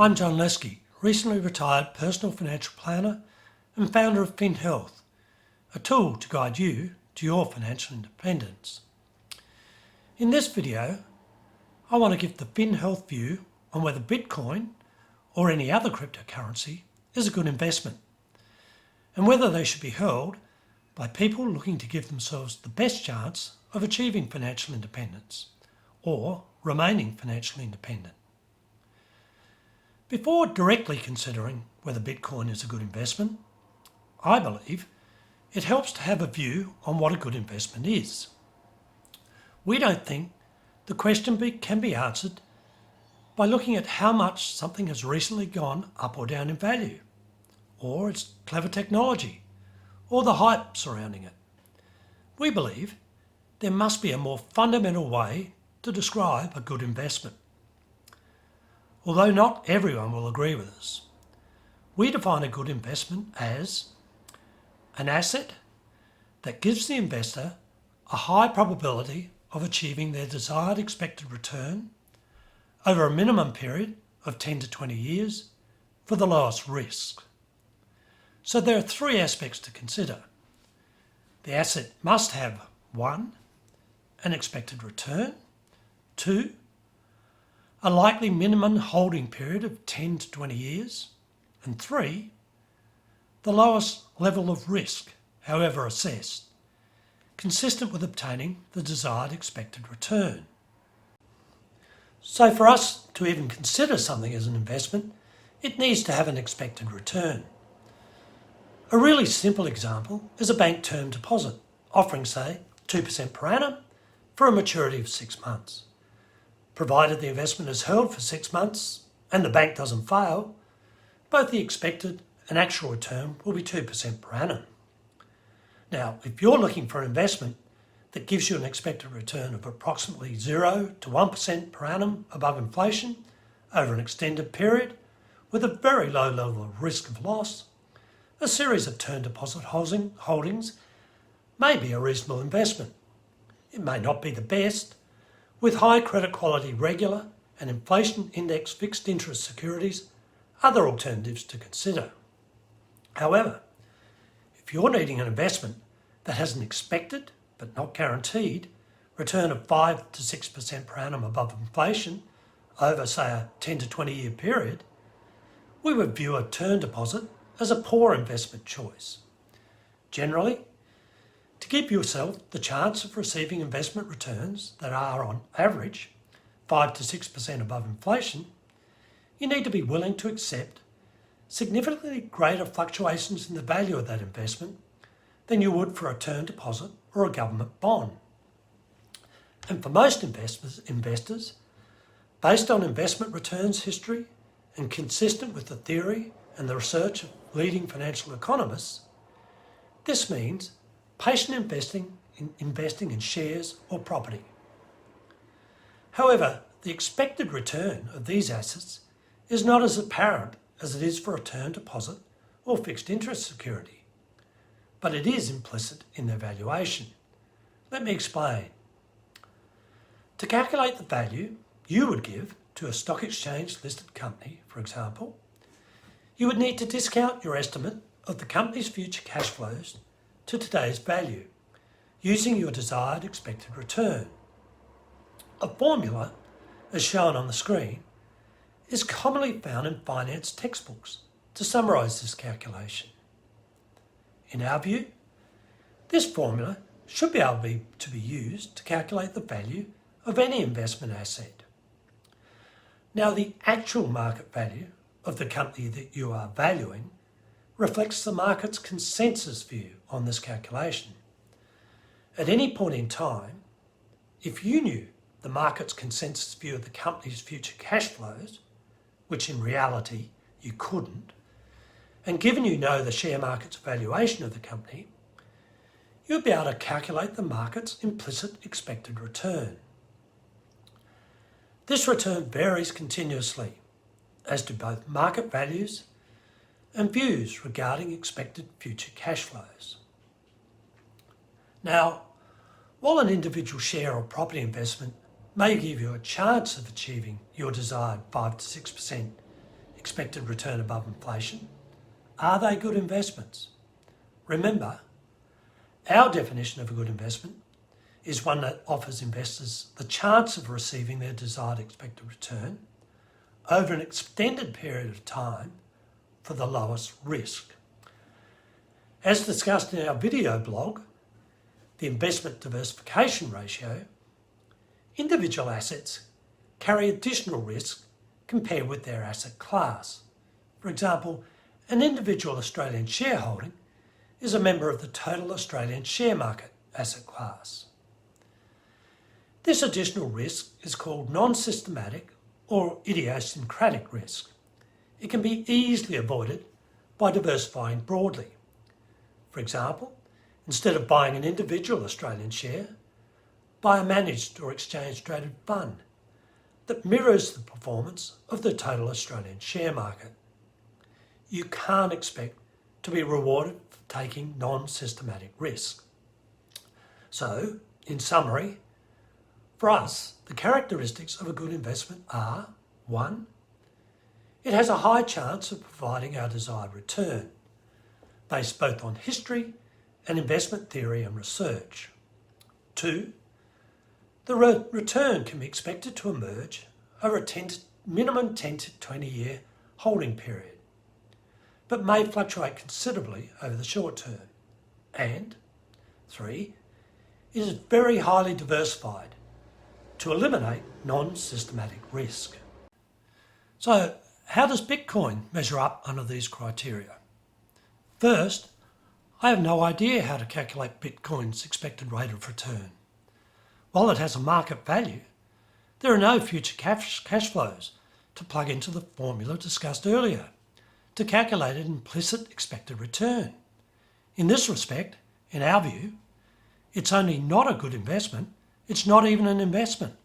I'm John Leske, recently retired personal financial planner and founder of finhealth, a tool to guide you to your financial independence. In this video, I want to give the finhealth view on whether Bitcoin or any other cryptocurrency is a good investment and whether they should be held by people looking to give themselves the best chance of achieving financial independence or remaining financially independent. Before directly considering whether Bitcoin is a good investment, I believe it helps to have a view on what a good investment is. We don't think the question can be answered by looking at how much something has recently gone up or down in value, or its clever technology, or the hype surrounding it. We believe there must be a more fundamental way to describe a good investment. Although not everyone will agree with us, we define a good investment as an asset that gives the investor a high probability of achieving their desired expected return over a minimum period of 10 to 20 years for the lowest risk. So there are three aspects to consider. The asset must have 1, an expected return, 2, a likely minimum holding period of 10 to 20 years, and 3, the lowest level of risk, however assessed, consistent with obtaining the desired expected return. So for us to even consider something as an investment, it needs to have an expected return. A really simple example is a bank term deposit, offering, say, 2% per annum for a maturity of 6 months. Provided the investment is held for 6 months and the bank doesn't fail, both the expected and actual return will be 2% per annum. Now, if you're looking for an investment that gives you an expected return of approximately 0 to 1% per annum above inflation over an extended period with a very low level of risk of loss, a series of term deposit holdings may be a reasonable investment. It may not be the best, with high credit quality regular and inflation index fixed interest securities, other alternatives to consider. However, if you're needing an investment that has an expected, but not guaranteed, return of 5 to 6% per annum above inflation over, say, a 10 to 20 year period, we would view a term deposit as a poor investment choice. Generally, to give yourself the chance of receiving investment returns that are, on average, 5 to 6% above inflation, you need to be willing to accept significantly greater fluctuations in the value of that investment than you would for a term deposit or a government bond. And for most investors, based on investment returns history and consistent with the theory and the research of leading financial economists, this means patient investing in shares or property. However, the expected return of these assets is not as apparent as it is for a term deposit or fixed interest security, but it is implicit in their valuation. Let me explain. To calculate the value you would give to a stock exchange listed company, for example, you would need to discount your estimate of the company's future cash flows to today's value, using your desired expected return. A formula, as shown on the screen, is commonly found in finance textbooks to summarise this calculation. In our view, this formula should be able to be used to calculate the value of any investment asset. Now, the actual market value of the company that you are valuing reflects the market's consensus view on this calculation. At any point in time, if you knew the market's consensus view of the company's future cash flows, which in reality you couldn't, and given you know the share market's valuation of the company, you'd be able to calculate the market's implicit expected return. This return varies continuously, as do both market values and views regarding expected future cash flows. Now, while an individual share or property investment may give you a chance of achieving your desired 5 to 6% expected return above inflation, are they good investments? Remember, our definition of a good investment is one that offers investors the chance of receiving their desired expected return over an extended period of time for the lowest risk. As discussed in our video blog, the investment diversification ratio, individual assets carry additional risk compared with their asset class. For example, an individual Australian shareholding is a member of the total Australian share market asset class. This additional risk is called non-systematic or idiosyncratic risk. It can be easily avoided by diversifying broadly. For example, instead of buying an individual Australian share, buy a managed or exchange-traded fund that mirrors the performance of the total Australian share market. You can't expect to be rewarded for taking non-systematic risk. So, in summary, for us, the characteristics of a good investment are: 1. It has a high chance of providing our desired return, based both on history and investment theory and research. 2. The return can be expected to emerge over a minimum 10 to 20 year holding period, but may fluctuate considerably over the short term. And 3. It is very highly diversified to eliminate non-systematic risk. So, how does Bitcoin measure up under these criteria? First, I have no idea how to calculate Bitcoin's expected rate of return. While it has a market value, there are no future cash flows to plug into the formula discussed earlier to calculate an implicit expected return. In this respect, in our view, it's only not a good investment, it's not even an investment.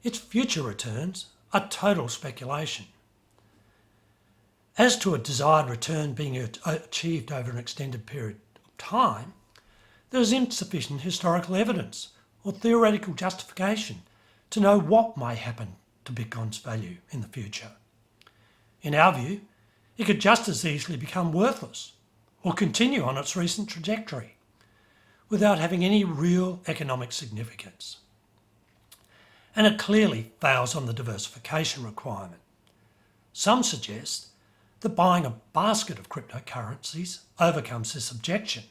Its future returns are total speculation. As to a desired return being achieved over an extended period of time, there is insufficient historical evidence or theoretical justification to know what may happen to Bitcoin's value in the future. In our view, it could just as easily become worthless or continue on its recent trajectory without having any real economic significance. And it clearly fails on the diversification requirement. Some suggest that buying a basket of cryptocurrencies overcomes this objection.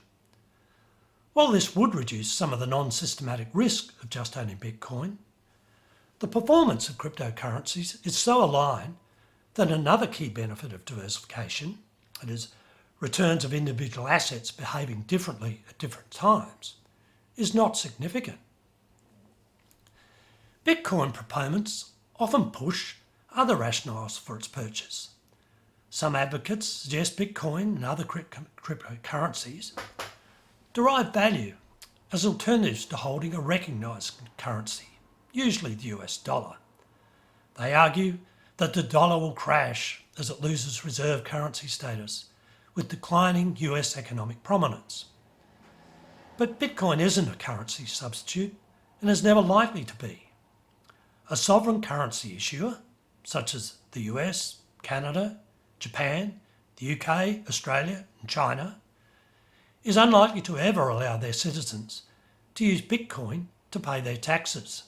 While this would reduce some of the non-systematic risk of just owning Bitcoin, the performance of cryptocurrencies is so aligned that another key benefit of diversification, that is, returns of individual assets behaving differently at different times, is not significant. Bitcoin proponents often push other rationales for its purchase. Some advocates suggest Bitcoin and other cryptocurrencies derive value as alternatives to holding a recognised currency, usually the US dollar. They argue that the dollar will crash as it loses reserve currency status with declining US economic prominence. But Bitcoin isn't a currency substitute and is never likely to be. A sovereign currency issuer, such as the US, Canada, Japan, the UK, Australia and China, is unlikely to ever allow their citizens to use Bitcoin to pay their taxes.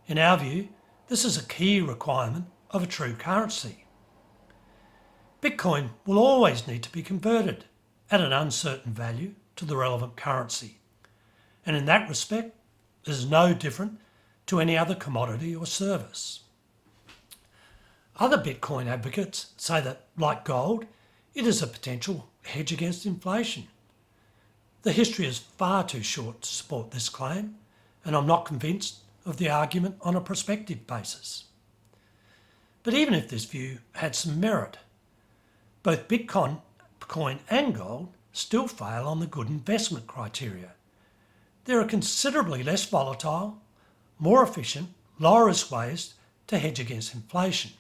In our view, this is a key requirement of a true currency. Bitcoin will always need to be converted at an uncertain value to the relevant currency, and in that respect, it is no different to any other commodity or service. Other Bitcoin advocates say that, like gold, it is a potential hedge against inflation. The history is far too short to support this claim, and I'm not convinced of the argument on a prospective basis. But even if this view had some merit, both Bitcoin and gold still fail on the good investment criteria. There are considerably less volatile, more efficient, lower risk ways to hedge against inflation.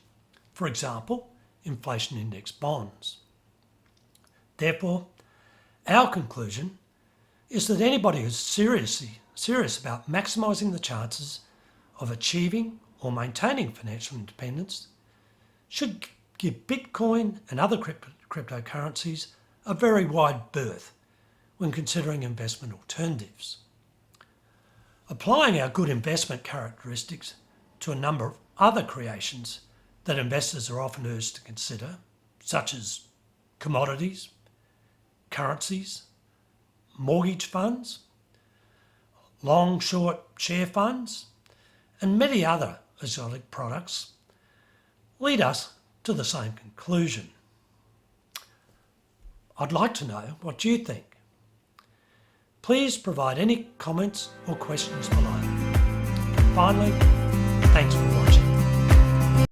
For example, inflation index bonds. Therefore, our conclusion is that anybody who's serious about maximising the chances of achieving or maintaining financial independence should give Bitcoin and other cryptocurrencies a very wide berth when considering investment alternatives. Applying our good investment characteristics to a number of other creations that investors are often urged to consider, such as commodities, currencies, mortgage funds, long-short share funds, and many other exotic products, lead us to the same conclusion. I'd like to know what you think. Please provide any comments or questions below. Finally, thanks for watching.